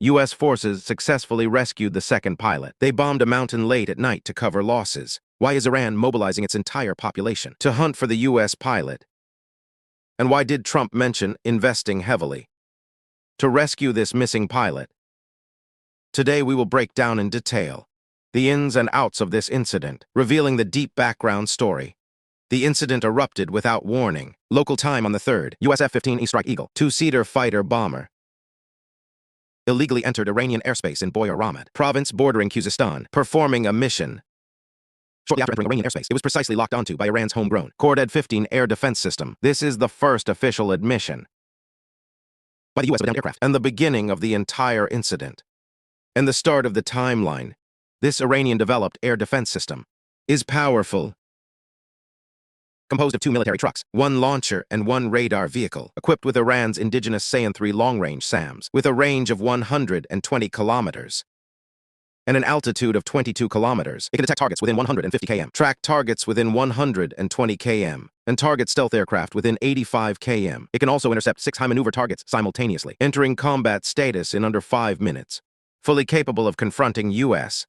U.S. forces successfully rescued the second pilot. They bombed a mountain late at night to cover losses. Why is Iran mobilizing its entire population to hunt for the U.S. pilot? And why did Trump mention investing heavily to rescue this missing pilot? Today we will break down in detail the ins and outs of this incident, revealing the deep background story. The incident erupted without warning. Local time on the 3rd, US F-15E Strike Eagle, two-seater fighter-bomber, illegally entered Iranian airspace in Boyar Ramad province bordering Khuzestan, performing a mission. Shortly after entering Iranian airspace, it was precisely locked onto by Iran's homegrown Cord-15 air defense system. This is the first official admission by the U.S. of a downed aircraft, and the beginning of the entire incident. And the start of the timeline. This Iranian-developed air defense system is powerful, composed of 2 military trucks, 1 launcher, and 1 radar vehicle, equipped with Iran's indigenous Sayan-3 long-range SAMs, with a range of 120 kilometers and an altitude of 22 kilometers. It can detect targets within 150 km, track targets within 120 km, and target stealth aircraft within 85 km. It can also intercept 6 high-maneuver targets simultaneously, entering combat status in under 5 minutes, fully capable of confronting U.S.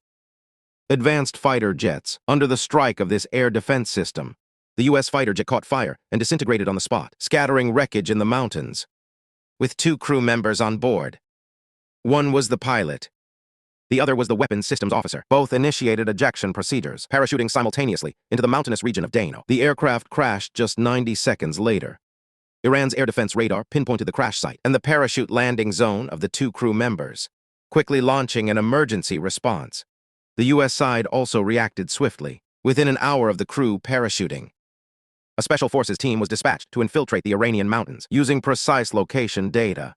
advanced fighter jets. Under the strike of this air defense system, the U.S. fighter jet caught fire and disintegrated on the spot, scattering wreckage in the mountains, with 2 crew members on board. One was the pilot. The other was the weapons systems officer. Both initiated ejection procedures, parachuting simultaneously into the mountainous region of Dano. The aircraft crashed just 90 seconds later. Iran's air defense radar pinpointed the crash site and the parachute landing zone of the 2 crew members, quickly launching an emergency response. The U.S. side also reacted swiftly. Within an hour of the crew parachuting, a special forces team was dispatched to infiltrate the Iranian mountains. Using precise location data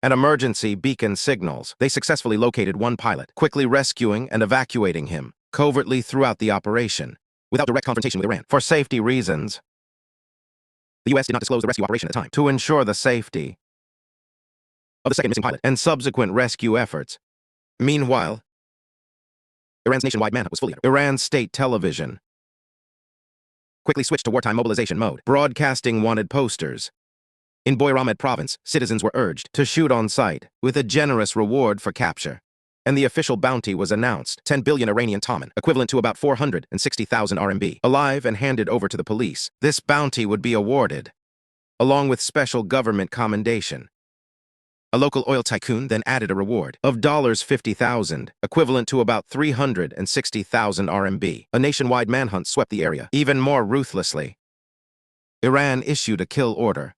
and emergency beacon signals, they successfully located 1 pilot, quickly rescuing and evacuating him covertly throughout the operation, without direct confrontation with Iran. For safety reasons, the U.S. did not disclose the rescue operation at the time. To ensure the safety of the second missing pilot and subsequent rescue efforts. Meanwhile, Iran's nationwide manhunt was fully under. Iran's state television quickly switched to wartime mobilization mode, broadcasting wanted posters. In Boyar Ramad province, citizens were urged to shoot on sight, with a generous reward for capture. And the official bounty was announced, 10 billion Iranian taman, equivalent to about 460,000 RMB, alive and handed over to the police. This bounty would be awarded, along with special government commendation. A local oil tycoon then added a reward of $50,000, equivalent to about 360,000 RMB. A nationwide manhunt swept the area. Even more ruthlessly, Iran issued a kill order,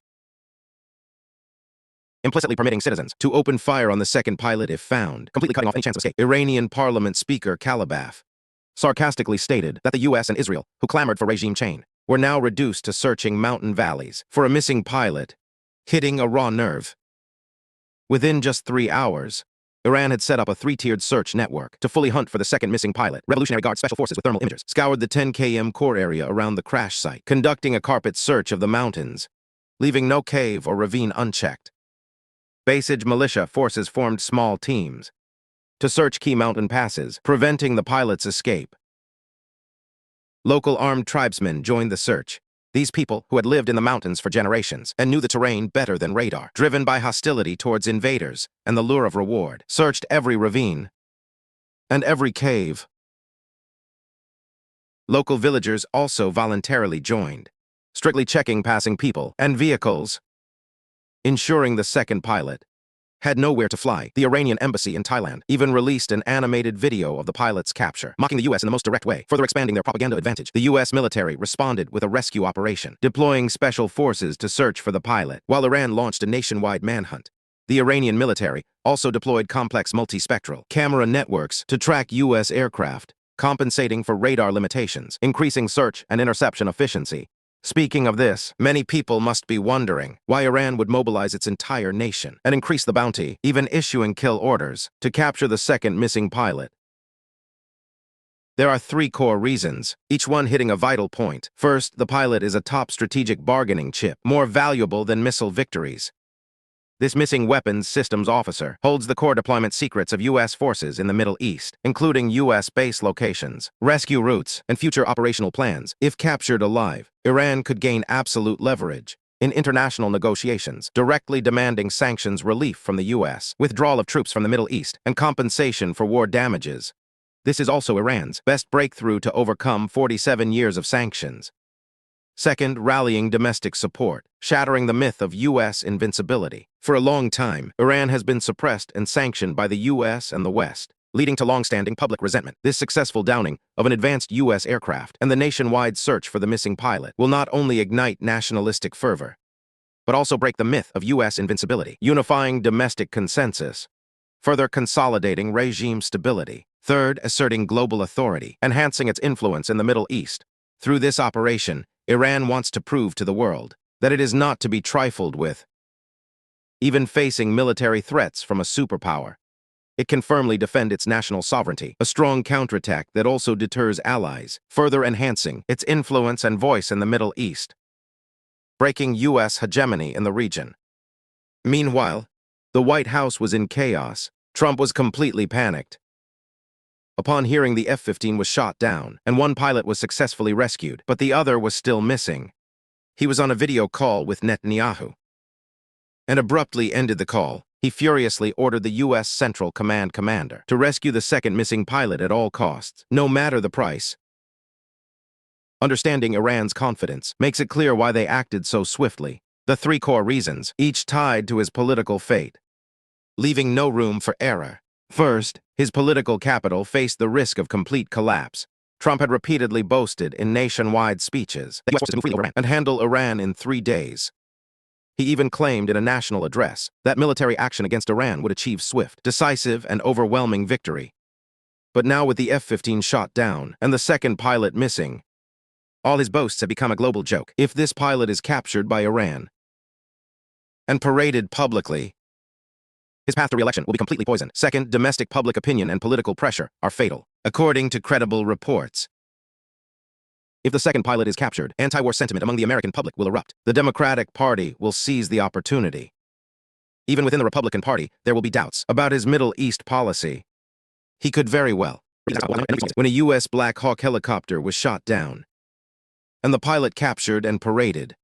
implicitly permitting citizens to open fire on the second pilot if found, completely cutting off any chance of escape. Iranian Parliament Speaker Kalibaf sarcastically stated that the U.S. and Israel, who clamored for regime change, were now reduced to searching mountain valleys for a missing pilot, hitting a raw nerve. Within just 3 hours, Iran had set up a 3-tiered search network to fully hunt for the second missing pilot. Revolutionary Guard special forces with thermal imagers scoured the 10 km core area around the crash site, conducting a carpet search of the mountains, leaving no cave or ravine unchecked. Base-age militia forces formed small teams to search key mountain passes, preventing the pilot's escape. Local armed tribesmen joined the search. These people, who had lived in the mountains for generations and knew the terrain better than radar, driven by hostility towards invaders and the lure of reward, searched every ravine and every cave. Local villagers also voluntarily joined, strictly checking passing people and vehicles, ensuring the second pilot had nowhere to fly. The Iranian embassy in Thailand even released an animated video of the pilot's capture, mocking the U.S. in the most direct way, further expanding their propaganda advantage. The U.S. military responded with a rescue operation, deploying special forces to search for the pilot, while Iran launched a nationwide manhunt. The Iranian military also deployed complex multispectral camera networks to track U.S. aircraft, compensating for radar limitations, increasing search and interception efficiency. Speaking of this, many people must be wondering why Iran would mobilize its entire nation and increase the bounty, even issuing kill orders, to capture the second missing pilot. There are 3 core reasons, each one hitting a vital point. First, the pilot is a top strategic bargaining chip, more valuable than missile victories. This missing weapons systems officer holds the core deployment secrets of U.S. forces in the Middle East, including U.S. base locations, rescue routes, and future operational plans. If captured alive, Iran could gain absolute leverage, in international negotiations, directly demanding sanctions relief from the US, withdrawal of troops from the Middle East, and compensation for war damages. This is also Iran's best breakthrough to overcome 47 years of sanctions. Second, rallying domestic support, shattering the myth of U.S. invincibility. For a long time, Iran has been suppressed and sanctioned by the U.S. and the West, leading to long-standing public resentment. This successful downing of an advanced U.S. aircraft and the nationwide search for the missing pilot will not only ignite nationalistic fervor, but also break the myth of U.S. invincibility, unifying domestic consensus, further consolidating regime stability. Third, asserting global authority, enhancing its influence in the Middle East. Through this operation, Iran wants to prove to the world that it is not to be trifled with. Even facing military threats from a superpower, it can firmly defend its national sovereignty, a strong counterattack that also deters allies, further enhancing its influence and voice in the Middle East, breaking U.S. hegemony in the region. Meanwhile, the White House was in chaos. Trump was completely panicked. Upon hearing the F-15 was shot down, and one pilot was successfully rescued, but the other was still missing. He was on a video call with Netanyahu, and abruptly ended the call. He furiously ordered the U.S. Central Command commander to rescue the second missing pilot at all costs, no matter the price. Understanding Iran's confidence makes it clear why they acted so swiftly. The three core reasons, each tied to his political fate, leaving no room for error. First, his political capital faced the risk of complete collapse. Trump had repeatedly boasted in nationwide speeches that U.S. forces would move freely over Iran and handle Iran in 3 days. He even claimed in a national address that military action against Iran would achieve swift, decisive, and overwhelming victory. But now with the F-15 shot down and the second pilot missing, all his boasts have become a global joke. If this pilot is captured by Iran and paraded publicly, his path to re-election will be completely poisoned. Second, domestic public opinion and political pressure are fatal. According to credible reports, if the second pilot is captured, anti-war sentiment among the American public will erupt. The Democratic Party will seize the opportunity. Even within the Republican Party, there will be doubts about his Middle East policy. He could very well, when a U.S. Black Hawk helicopter was shot down, and the pilot captured and paraded,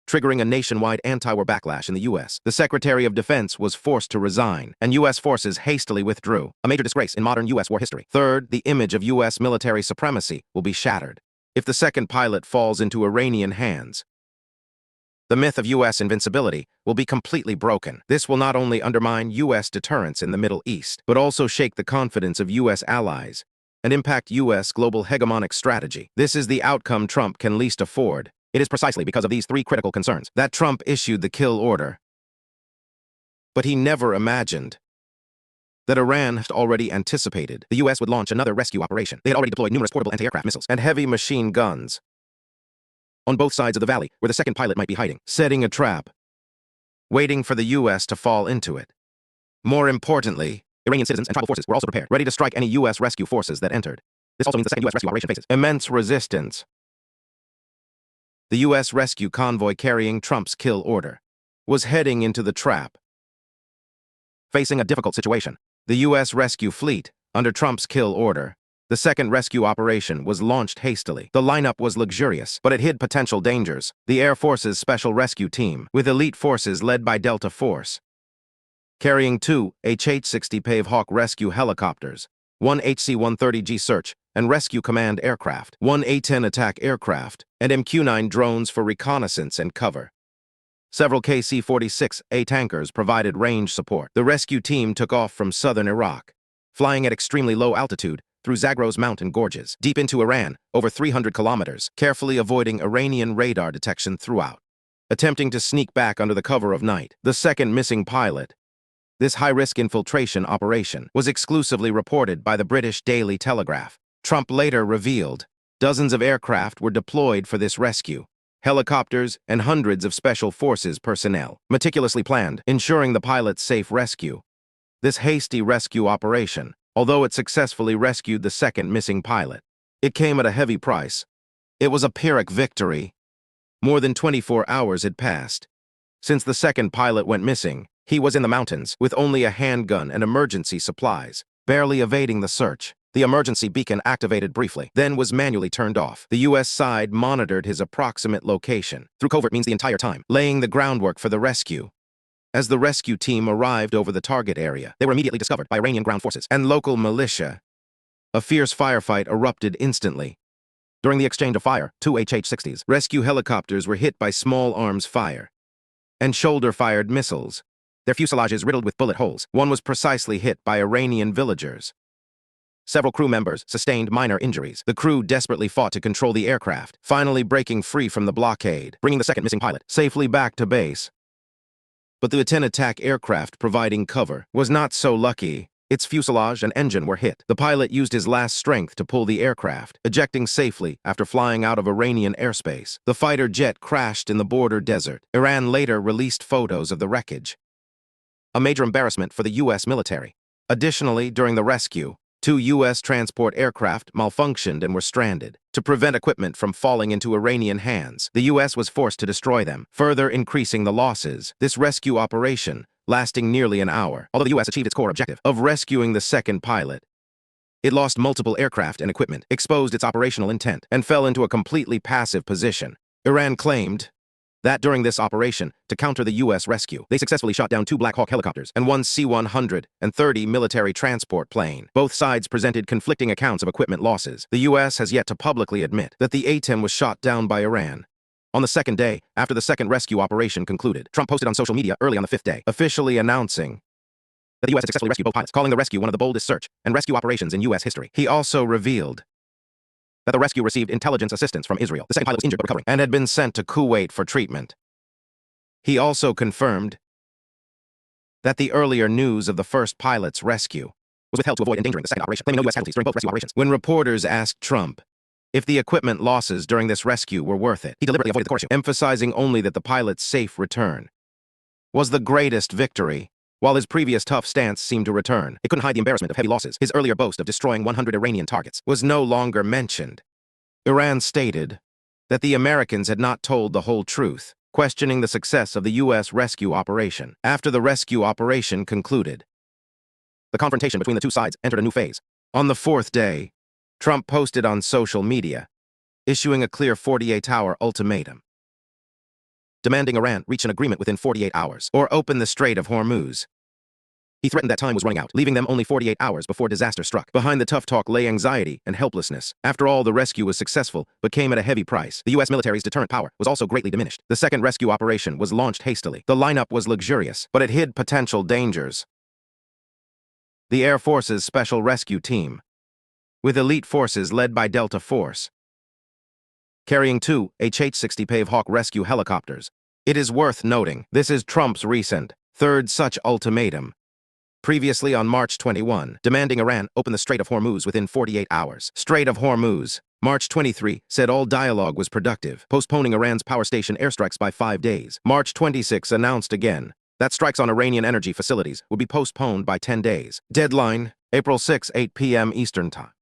triggering a nationwide anti-war backlash in the U.S. The Secretary of Defense was forced to resign, and U.S. forces hastily withdrew, a major disgrace in modern U.S. war history. Third, the image of U.S. military supremacy will be shattered. If the second pilot falls into Iranian hands, the myth of U.S. invincibility will be completely broken. This will not only undermine U.S. deterrence in the Middle East, but also shake the confidence of U.S. allies and impact U.S. global hegemonic strategy. This is the outcome Trump can least afford. It is precisely because of these three critical concerns that Trump issued the kill order. But he never imagined that Iran had already anticipated the U.S. would launch another rescue operation. They had already deployed numerous portable anti-aircraft missiles and heavy machine guns on both sides of the valley where the second pilot might be hiding, setting a trap, waiting for the U.S. to fall into it. More importantly, Iranian citizens and tribal forces were also prepared, ready to strike any U.S. rescue forces that entered. This also means the second U.S. rescue operation faces immense resistance. The U.S. rescue convoy carrying Trump's kill order was heading into the trap. Facing a difficult situation, the U.S. rescue fleet, under Trump's kill order, the second rescue operation was launched hastily. The lineup was luxurious, but it hid potential dangers. The Air Force's Special Rescue Team, with elite forces led by Delta Force, carrying 2 HH-60 Pave Hawk rescue helicopters, 1 HC-130G search and rescue command aircraft, 1 A-10 attack aircraft, and MQ-9 drones for reconnaissance and cover. Several KC-46A tankers provided range support. The rescue team took off from southern Iraq, flying at extremely low altitude through Zagros mountain gorges, deep into Iran, over 300 kilometers, carefully avoiding Iranian radar detection throughout, attempting to sneak back under the cover of night. The second missing pilot. This high-risk infiltration operation was exclusively reported by the British Daily Telegraph. Trump later revealed dozens of aircraft were deployed for this rescue, helicopters and hundreds of special forces personnel, meticulously planned, ensuring the pilot's safe rescue. This hasty rescue operation, although it successfully rescued the second missing pilot, it came at a heavy price. It was a Pyrrhic victory. More than 24 hours had passed since the second pilot went missing. He was in the mountains with only a handgun and emergency supplies, barely evading the search. The emergency beacon activated briefly, then was manually turned off. The U.S. side monitored his approximate location, through covert means the entire time, laying the groundwork for the rescue. As the rescue team arrived over the target area, they were immediately discovered by Iranian ground forces and local militia. A fierce firefight erupted instantly. During the exchange of fire, 2 HH-60s rescue helicopters were hit by small arms fire and shoulder-fired missiles, their fuselages riddled with bullet holes. One was precisely hit by Iranian villagers. Several crew members sustained minor injuries. The crew desperately fought to control the aircraft, finally breaking free from the blockade, bringing the second missing pilot safely back to base. But the attack aircraft providing cover was not so lucky. Its fuselage and engine were hit. The pilot used his last strength to pull the aircraft, ejecting safely after flying out of Iranian airspace. The fighter jet crashed in the border desert. Iran later released photos of the wreckage, a major embarrassment for the U.S. military. Additionally, during the rescue, 2 U.S. transport aircraft malfunctioned and were stranded. To prevent equipment from falling into Iranian hands, the U.S. was forced to destroy them, further increasing the losses. This rescue operation, lasting nearly an hour, although the U.S. achieved its core objective of rescuing the second pilot, it lost multiple aircraft and equipment, exposed its operational intent, and fell into a completely passive position. Iran claimed that during this operation, to counter the U.S. rescue, they successfully shot down 2 Black Hawk helicopters and 1 C-130 military transport plane. Both sides presented conflicting accounts of equipment losses. The U.S. has yet to publicly admit that the ATEM was shot down by Iran. On the second day, after the second rescue operation concluded, Trump posted on social media early on the 5th day, officially announcing that the U.S. had successfully rescued both pilots, calling the rescue one of the boldest search and rescue operations in U.S. history. He also revealed that the rescue received intelligence assistance from Israel. The second pilot was injured but recovering and had been sent to Kuwait for treatment. He also confirmed that the earlier news of the first pilot's rescue was withheld to avoid endangering the second operation, claiming no U.S. casualties during both rescue operations. When reporters asked Trump if the equipment losses during this rescue were worth it, he deliberately avoided the core issue, emphasizing only that the pilot's safe return was the greatest victory. While his previous tough stance seemed to return, it couldn't hide the embarrassment of heavy losses. His earlier boast of destroying 100 Iranian targets was no longer mentioned. Iran stated that the Americans had not told the whole truth, questioning the success of the U.S. rescue operation. After the rescue operation concluded, the confrontation between the two sides entered a new phase. On the 4th day, Trump posted on social media, issuing a clear 48-hour ultimatum, demanding Iran reach an agreement within 48 hours or open the Strait of Hormuz. He threatened that time was running out, leaving them only 48 hours before disaster struck. Behind the tough talk lay anxiety and helplessness. After all, the rescue was successful, but came at a heavy price. The U.S. military's deterrent power was also greatly diminished. The second rescue operation was launched hastily. The lineup was luxurious, but it hid potential dangers. The Air Force's Special Rescue Team, with elite forces led by Delta Force, carrying 2 HH-60 Pave Hawk rescue helicopters. It is worth noting, this is Trump's recent, 3rd such ultimatum. Previously on March 21, demanding Iran open the Strait of Hormuz within 48 hours. Strait of Hormuz, March 23, said all dialogue was productive, postponing Iran's power station airstrikes by 5 days. March 26 announced again that strikes on Iranian energy facilities would be postponed by 10 days. Deadline, April 6, 8 p.m. Eastern Time.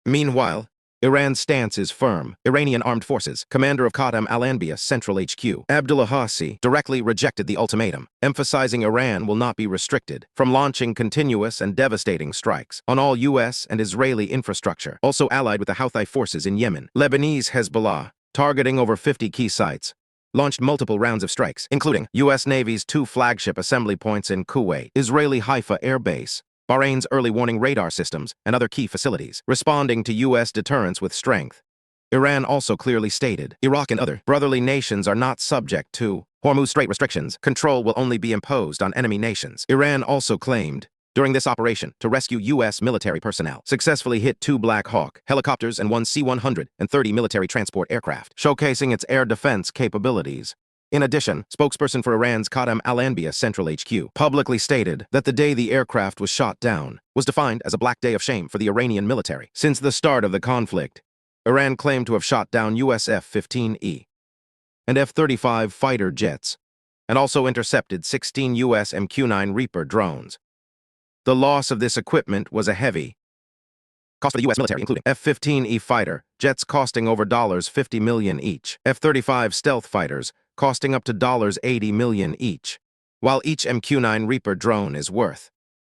Meanwhile, Iran's stance is firm. Iranian Armed Forces, commander of Qassem al-Anbiya Central HQ, Abdullah Hassi, directly rejected the ultimatum, emphasizing Iran will not be restricted from launching continuous and devastating strikes on all U.S. and Israeli infrastructure, also allied with the Houthi forces in Yemen. Lebanese Hezbollah, targeting over 50 key sites, launched multiple rounds of strikes, including U.S. Navy's 2 flagship assembly points in Kuwait, Israeli Haifa Air Base, Bahrain's early warning radar systems, and other key facilities, responding to U.S. deterrence with strength. Iran also clearly stated, Iraq and other brotherly nations are not subject to Hormuz Strait restrictions. Control will only be imposed on enemy nations. Iran also claimed, during this operation, to rescue U.S. military personnel, successfully hit 2 Black Hawk helicopters and 1 C-130 military transport aircraft, showcasing its air defense capabilities. In addition, spokesperson for Iran's Qassem al-Anbiya Central HQ publicly stated that the day the aircraft was shot down was defined as a black day of shame for the Iranian military. Since the start of the conflict, Iran claimed to have shot down US F-15E and F-35 fighter jets, and also intercepted 16 US MQ-9 Reaper drones. The loss of this equipment was a heavy cost for the U.S. military, including F-15E fighter jets costing over $50 million each, F-35 stealth fighters costing up to $80 million each, while each MQ-9 Reaper drone is worth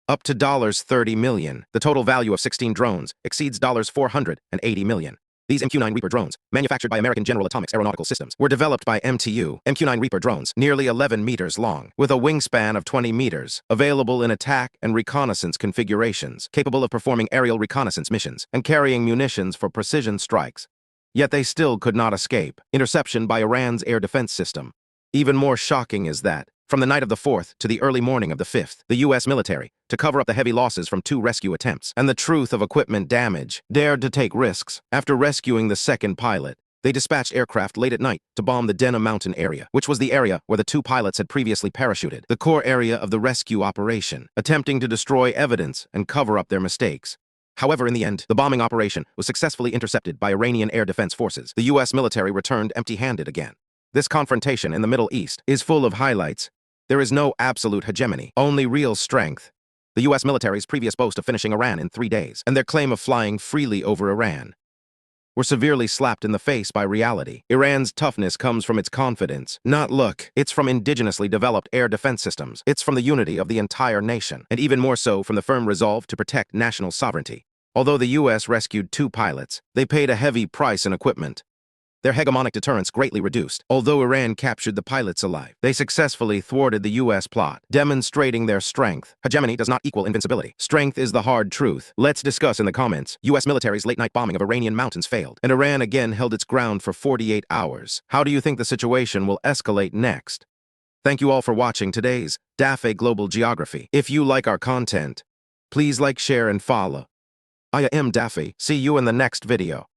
up to $30 million. The total value of 16 drones exceeds $480 million. These MQ-9 Reaper drones, manufactured by American General Atomics Aeronautical Systems, were developed by MTU. MQ-9 Reaper drones, nearly 11 meters long, with a wingspan of 20 meters, available in attack and reconnaissance configurations, capable of performing aerial reconnaissance missions, and carrying munitions for precision strikes. Yet they still could not escape interception by Iran's air defense system. Even more shocking is that, from the night of the 4th to the early morning of the 5th, the U.S. military, to cover up the heavy losses from 2 rescue attempts and the truth of equipment damage, dared to take risks. After rescuing the second pilot, they dispatched aircraft late at night to bomb the Denham Mountain area, which was the area where the 2 pilots had previously parachuted, the core area of the rescue operation, attempting to destroy evidence and cover up their mistakes. However, in the end, the bombing operation was successfully intercepted by Iranian air defense forces. The U.S. military returned empty-handed again. This confrontation in the Middle East is full of highlights. There is no absolute hegemony, only real strength. The U.S. military's previous boast of finishing Iran in 3 days, and their claim of flying freely over Iran, were severely slapped in the face by reality. Iran's toughness comes from its confidence, not luck. It's from indigenously developed air defense systems. It's from the unity of the entire nation, and even more so from the firm resolve to protect national sovereignty. Although the U.S. rescued 2 pilots, they paid a heavy price in equipment. Their hegemonic deterrence greatly reduced. Although Iran captured the pilots alive, they successfully thwarted the U.S. plot, demonstrating their strength. Hegemony does not equal invincibility. Strength is the hard truth. Let's discuss in the comments. U.S. military's late-night bombing of Iranian mountains failed, and Iran again held its ground for 48 hours. How do you think the situation will escalate next? Thank you all for watching today's DAFE Global Geography. If you like our content, please like, share, and follow. I am Daffy. See you in the next video.